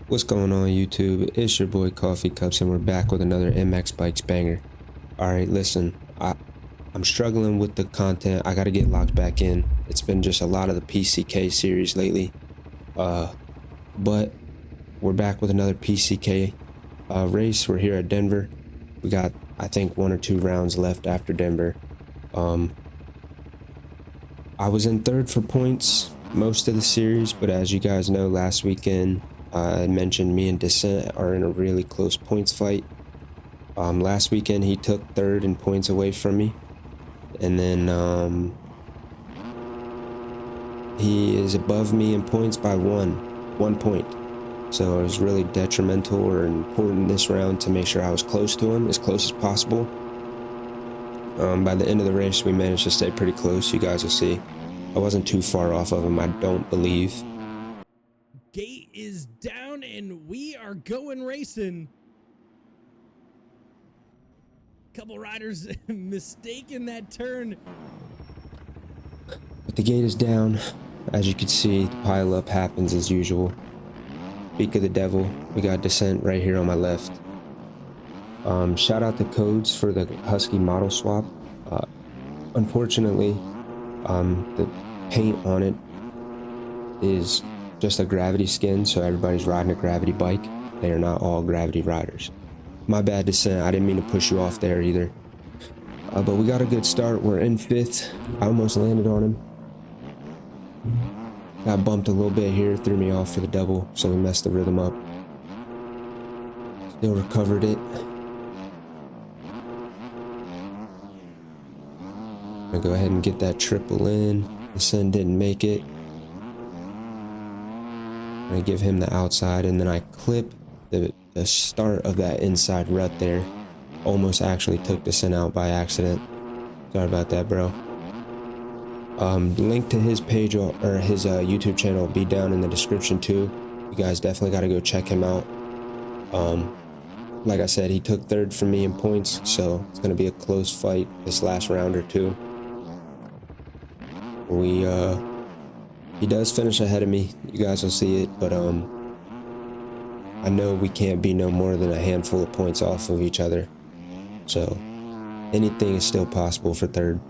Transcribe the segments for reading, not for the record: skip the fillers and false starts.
What's going on YouTube? It's your boy Coffee Cups and we're back with another MX Bikes banger. Alright, listen, I'm struggling with the content. I gotta get locked back in. It's been just a lot of the PCK series lately. But we're back with another PCK race. We're here at Denver. We got, I think, 1 or 2 rounds left after Denver. I was in third for points most of the series, but as you guys know, last weekend I mentioned me and Descent are in a really close points fight. Last weekend he took third in points away from me, and then he is above me in points by one point. So it was really detrimental or important this round to make sure I was close to him, as close as possible. By the end of the race, we managed to stay pretty close. You guys will see. I wasn't too far off of him, I don't believe. Gate is down and we are going racing. Couple riders mistaken that turn. But the gate is down. As you can see, the pile up happens as usual. Speak of the devil, we got Descent right here on my left. Shout out to Codes for the Husky model swap. Unfortunately, the paint on it is just a gravity skin, so everybody's riding a gravity bike. They are not all gravity riders. My bad, Descent. I didn't mean to push you off there either. But we got a good start. We're in 5th. I almost landed on him. Got bumped a little bit here, threw me off for the double, so we messed the rhythm up. Still recovered it. I'm gonna go ahead and get that triple in. Descent didn't make it. I'm gonna give him the outside, and then I clip the start of that inside rut there. Almost actually took Descent out by accident. Sorry about that, bro. Link to his page or his YouTube channel will be down in the description too. You guys definitely got to go check him out. Like I said, he took third from me in points, so it's gonna be a close fight this last round or two. He does finish ahead of me. You guys will see it, but I know we can't be no more than a handful of points off of each other. So anything is still possible for third.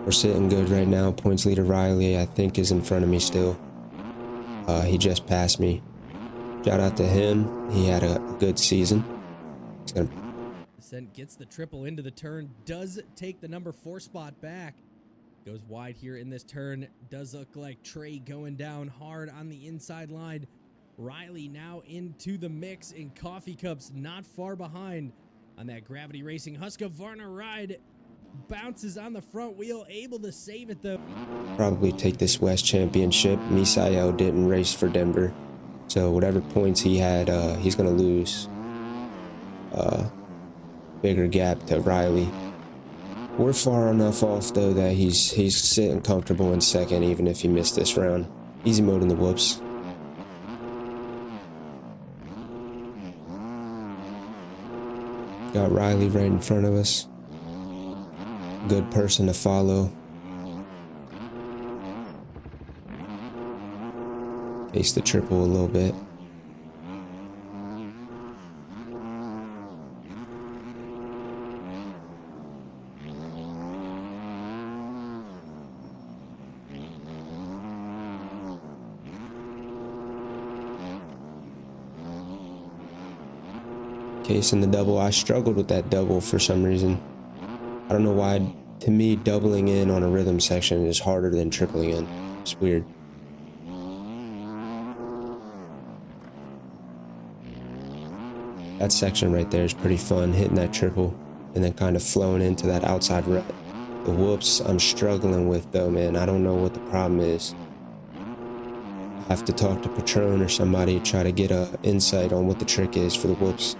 We're sitting good right now. Points leader Riley, I think, is in front of me still. He just passed me. Shout out to him. He had a good season. Descent gets the triple into the turn, does take the number 4 spot back. Goes wide here in this turn. Does look like Trey going down hard on the inside line. Riley now into the mix, and Coffee Cups not far behind on that gravity racing Husqvarna ride. Bounces on the front wheel, able to save it though. Probably take this West Championship. Misael didn't race for Denver, so whatever points he had, he's gonna lose. Bigger gap to Riley. We're far enough off though that he's sitting comfortable in second, even if he missed this round. Easy mode in the whoops. Got Riley right in front of us. Good person to follow. Pace the triple a little bit. Case in the double. I struggled with that double for some reason. I don't know why. To me, doubling in on a rhythm section is harder than tripling in. It's weird. That section right there is pretty fun, hitting that triple and then kind of flowing into that outside rut. The whoops I'm struggling with though, man. I don't know what the problem is. I have to talk to Patron or somebody to try to get a insight on what the trick is for the whoops.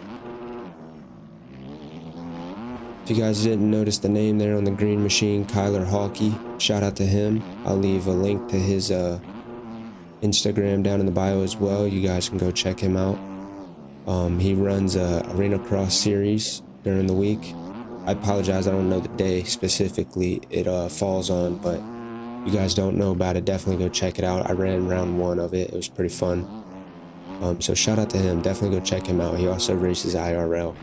If you guys didn't notice the name there on the green machine, Kyler Hawkey, shout out to him. I'll leave a link to his Instagram down in the bio as well. You guys can go check him out. He runs a Arena Cross series during the week. I apologize, I don't know the day specifically it falls on, but you guys don't know about it, definitely go check it out. I ran round 1 of it. It was pretty fun. So shout out to him. Definitely go check him out. He also races IRL.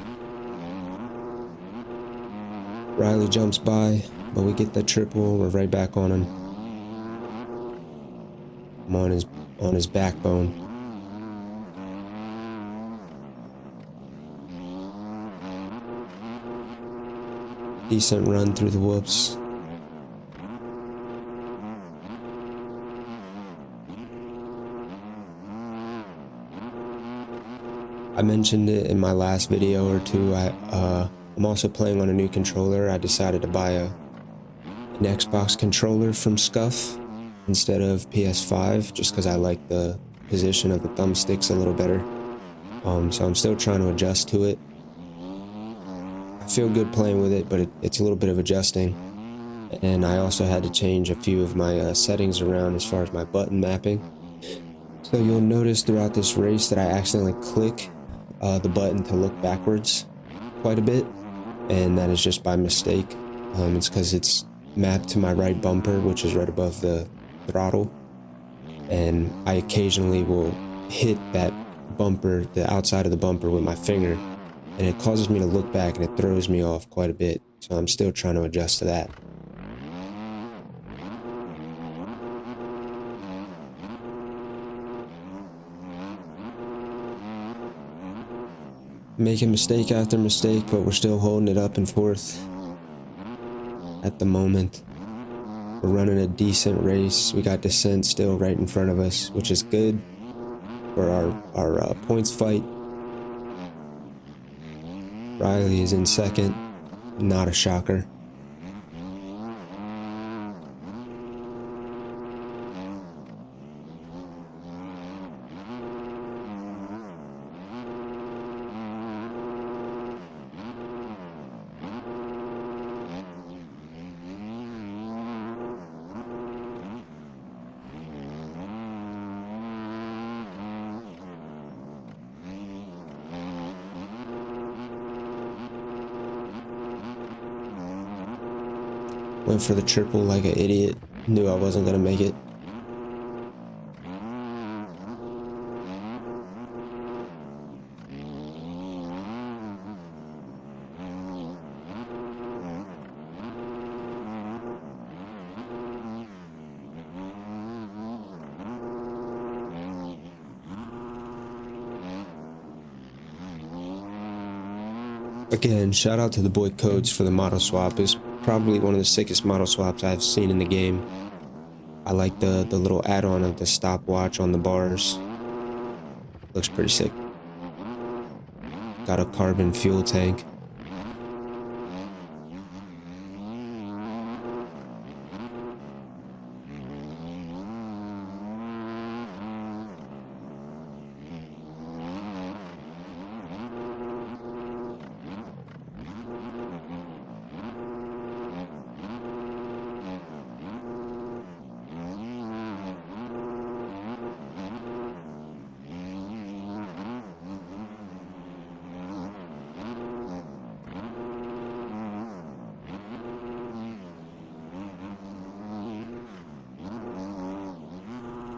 Riley jumps by, but we get the triple. We're right back on him. I'm on his backbone. Decent run through the whoops. I mentioned it in my last video or two. I'm also playing on a new controller. I decided to buy an Xbox controller from Scuff instead of PS5, just because I like the position of the thumbsticks a little better. So I'm still trying to adjust to it. I feel good playing with it, but it's a little bit of adjusting. And I also had to change a few of my settings around as far as my button mapping. So you'll notice throughout this race that I accidentally click the button to look backwards quite a bit, and that is just by mistake. It's because it's mapped to my right bumper, which is right above the throttle, and I occasionally will hit that bumper, the outside of the bumper, with my finger, and it causes me to look back and it throws me off quite a bit. So I'm still trying to adjust to that. Making mistake after mistake, but we're still holding it up in 4th at the moment. We're running a decent race. We got Descent still right in front of us, which is good for our points fight. Riley is in 2nd, not a shocker. Went for the triple like an idiot. Knew I wasn't gonna make it. Again, shout out to the boy Codes for the model swap. It's probably one of the sickest model swaps I've seen in the game. I like the little add-on of the stopwatch on the bars. Looks pretty sick. Got a carbon fuel tank.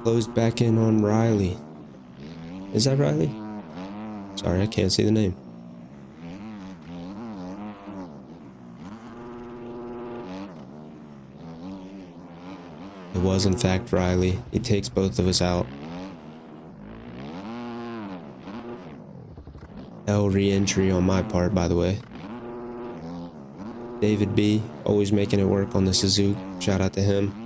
Closed back in on Riley. Is that Riley? Sorry, I can't see the name. It was in fact Riley. He takes both of us out. L re-entry on my part, by the way. David B, always making it work on the Suzuki. Shout out to him.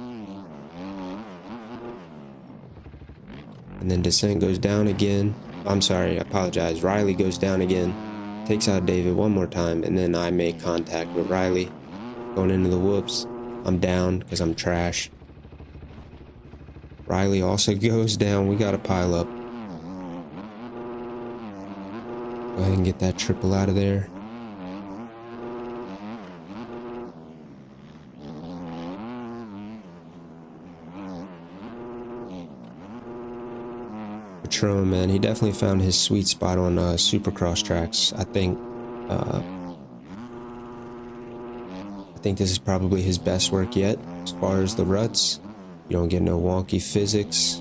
And then Descent goes down again. I'm sorry, I apologize. Riley goes down again. Takes out David one more time, and then I make contact with Riley. Going into the whoops. I'm down because I'm trash. Riley also goes down. We got to pile up. Go ahead and get that triple out of there. Patron, man, he definitely found his sweet spot on Supercross tracks. I think this is probably his best work yet. As far as the ruts, you don't get no wonky physics.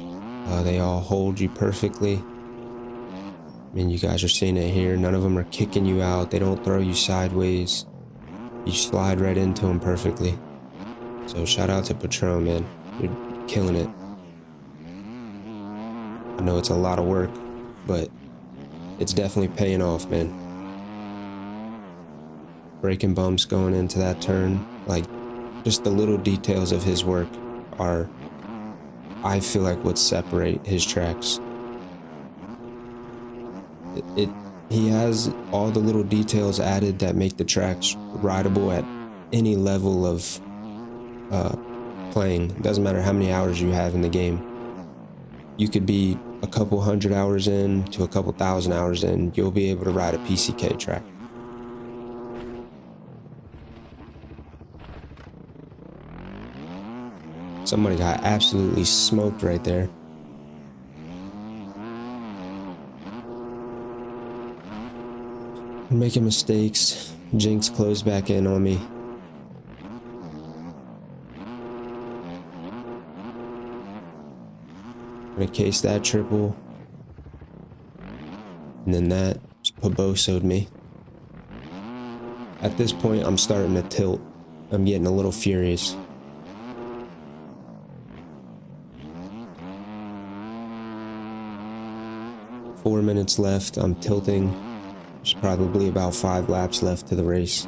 They all hold you perfectly. I mean, you guys are seeing it here. None of them are kicking you out. They don't throw you sideways. You slide right into them perfectly. So shout out to Patron, man. You're killing it. I know it's a lot of work, but it's definitely paying off, man. Breaking bumps going into that turn, like just the little details of his work are, I feel like, what separate his tracks. He has all the little details added that make the tracks rideable at any level of playing. It doesn't matter how many hours you have in the game. You could be a couple 100 hours in to a couple 1,000 hours in, you'll be able to ride a PCK track. Somebody got absolutely smoked right there. Making mistakes. Jinx closed back in on me. Gonna case that triple. And then that just Paboso'd me. At this point, I'm starting to tilt. I'm getting a little furious. Four minutes left. I'm tilting. There's probably about 5 laps left to the race.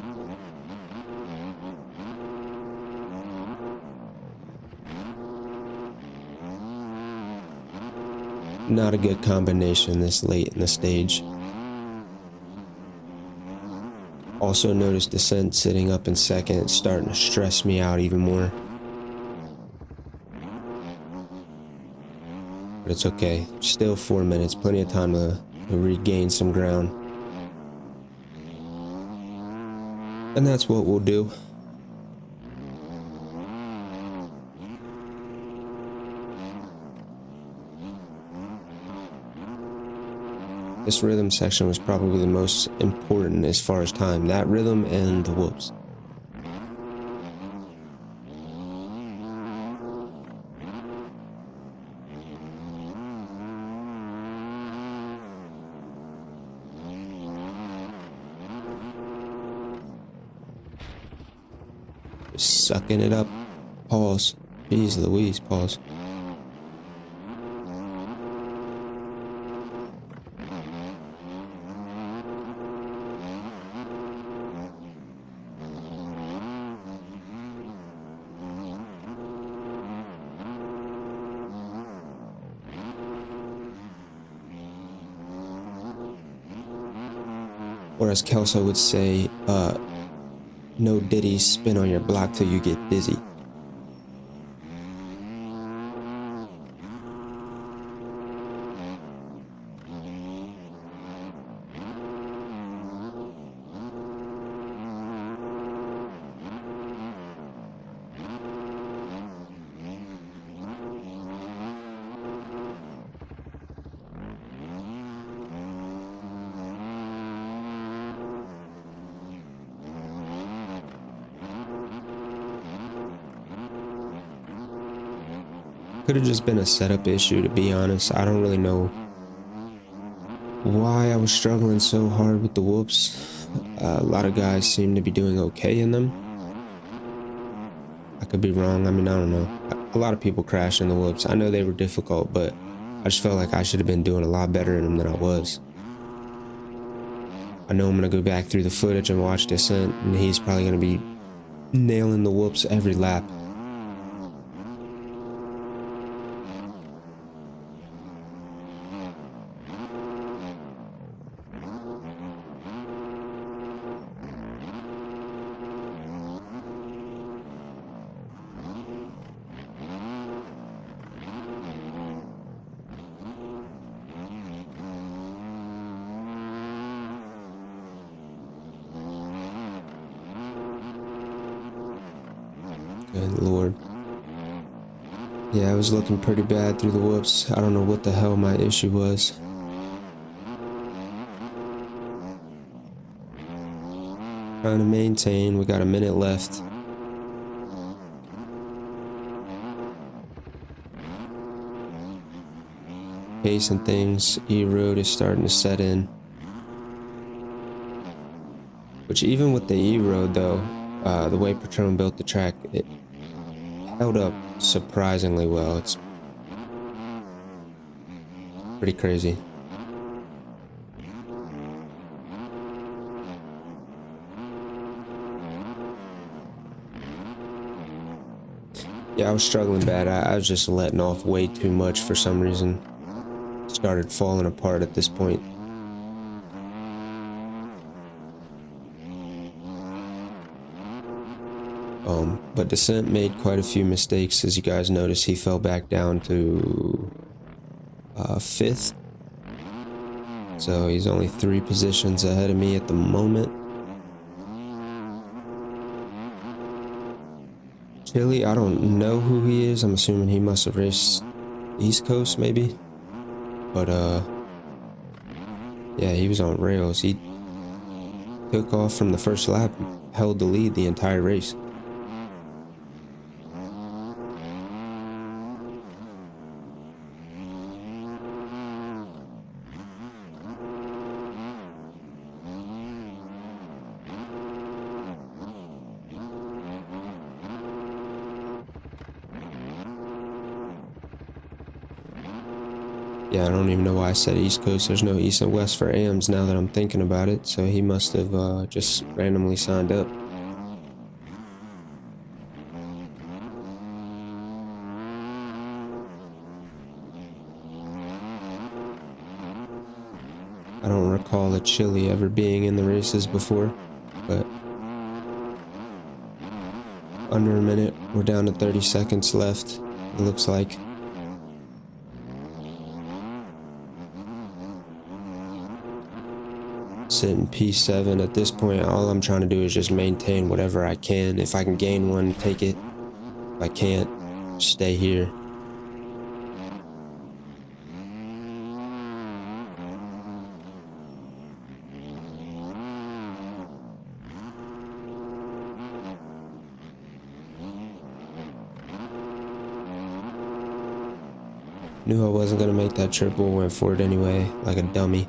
Not a good combination this late in the stage. Also noticed Descent sitting up in second. It's starting to stress me out even more. But it's okay. Still 4 minutes. Plenty of time to regain some ground. And that's what we'll do. This rhythm section was probably the most important as far as time. That rhythm and the whoops. Just sucking it up. Pause. Jeez Louise, pause. Or as Kelso would say, no diddy, spin on your block till you get dizzy. Could have just been a setup issue, to be honest. I don't really know why I was struggling so hard with the whoops. A lot of guys seem to be doing okay in them. I could be wrong. I mean, I don't know. A lot of people crash in the whoops. I know they were difficult, but I just felt like I should have been doing a lot better in them than I was. I know I'm going to go back through the footage and watch Descent, and he's probably going to be nailing the whoops every lap. Good Lord. Yeah, I was looking pretty bad through the whoops. I don't know what the hell my issue was. Trying to maintain. We got a minute left. pace and things. E-road is starting to set in. Which even with the E-road though, the way Patron built the track, it held up surprisingly well. It's pretty crazy. Yeah, I was struggling bad. I was just letting off way too much for some reason. Started falling apart at this point. But Descent made quite a few mistakes. As you guys notice, he fell back down to 5th. So he's only 3 positions ahead of me at the moment. Chili, I don't know who he is. I'm assuming he must have raced East Coast maybe. But yeah, he was on rails. He took off from the first lap, held the lead the entire race. Yeah, I don't even know why I said East Coast. There's no East and West for AMs now that I'm thinking about it, so he must have just randomly signed up. I don't recall a Chili ever being in the races before, but under a minute. We're down to 30 seconds left, it looks like. Sitting P7 at this point. All I'm trying to do is just maintain whatever I can. If I can gain one, take it. If I can't, stay here. Knew I wasn't gonna make that triple, went for it anyway, like a dummy.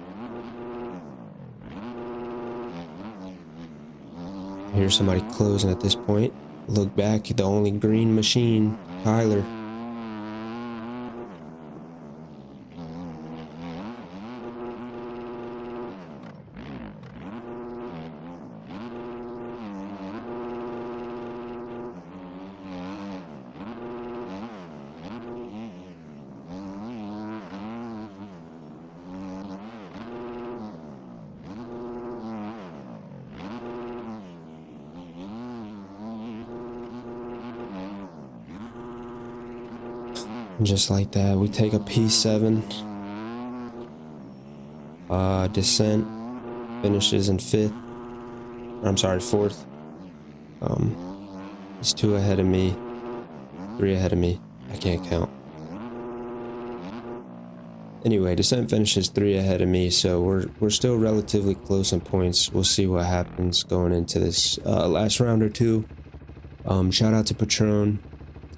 Here's somebody closing at this point. Look back, the only green machine, Tyler. And just like that, we take a P7. Descent finishes in 5th. I'm sorry, 4th. He's 2 ahead of me, 3 ahead of me. I can't count. Anyway, Descent finishes 3 ahead of me, so we're still relatively close in points. We'll see what happens going into this last round or two. Shout out to Patron.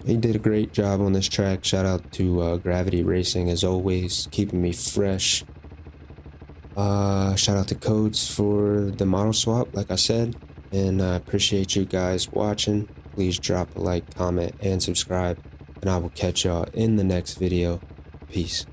He did a great job on this track. Shout out to Gravity Racing as always, keeping me fresh. Shout out to Codes for the model swap, like I said. And I appreciate you guys watching. Please drop a like, comment, and subscribe. And I will catch y'all in the next video. Peace.